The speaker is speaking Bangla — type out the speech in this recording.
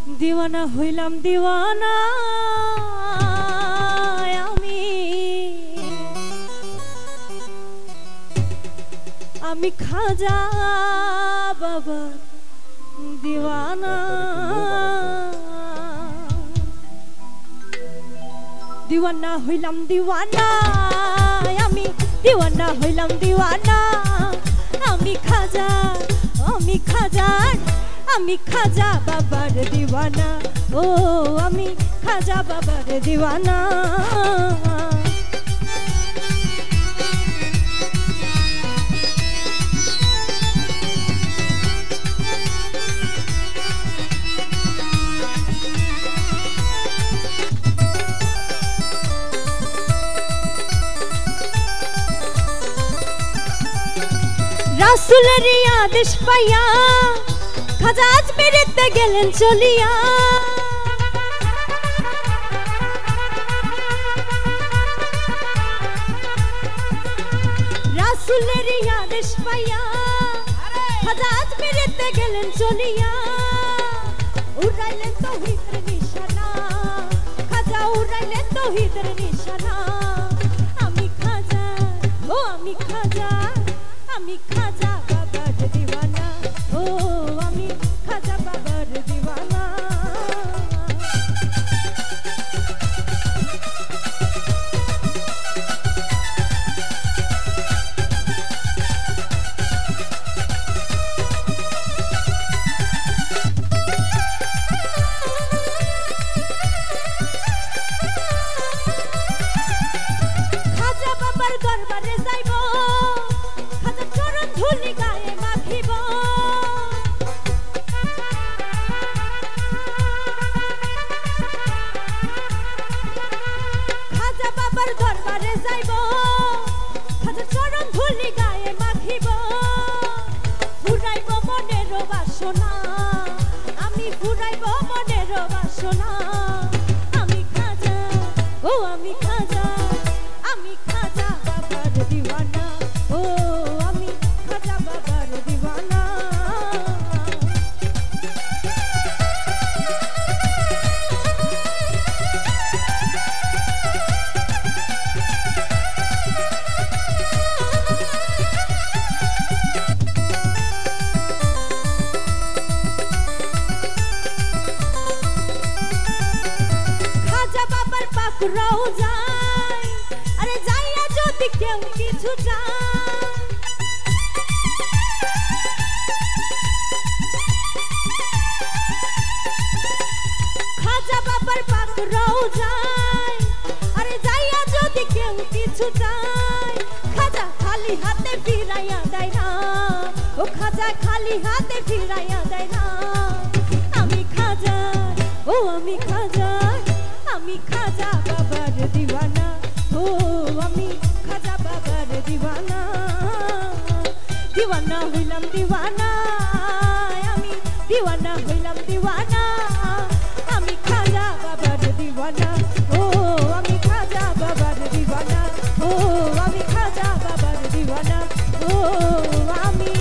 দিওয়ানা হইলাম দিওয়ানা আমি খাজা বাবা দিওয়ানা দিওয়ানা হইলাম দিওয়ানা আমি দিওয়ানা হইলাম দিওয়ানা আমি খাজা আমি খাজা বাবার দিওয়ানা ও আমি খাজা বাবার দিওয়ানা রাসূলের আদেশ পাইয়া খাজা আজমিরেতে গেলেন চলিয়া রাসূলের আদেশ পাইয়া খাজা আজমিরেতে গেলেন চলিয়া উড়াইলেন তাওহীদের নিশানা খাজা উড়াইলেন তাওহীদের নিশানা আমি খাজা ও আমি খাজা বাবার দিওয়ানা ও আমি খাজা বাবার দিওয়ানা খাজা বাবার দরবারে যাইব ধুলি গায়ে মাখিব খাজা বাবার দরবারে যাইব খাজা চরণ ধুলি গায়ে মাখিব ফুরাইব মনের বাসনা আমি ফুরাইব মনের বাসনা আমি খাজা ও আমি খাজা বাবার দিওয়ানা ও আমি খাজা বাবার দিওয়ানা খাজা বাবার পাক রওজায় আরে যাইয়া যদি কেউ কিছু চায় খাজা বাবার পাক রওজায় আরে যাইয়া যদি কেউ কিছু চায় খাজা খালি হাতে ফিরাইয়া দেয় না ও খাজা খালি হাতে ফিরাইয়া দেয় না আমি খাজা ও আমি খাজা বাবার দিওয়ানা ও আমি খাজা বাবার দিওয়ানা দিওয়ানা হইলাম দিওয়ানা আমি দিওয়ানা হইলাম দিওয়ানা আমি খাজা বাবার দিওয়ানা ও আমি খাজা বাবার দিওয়ানা ও আমি খাজা বাবার দিওয়ানা ও আমি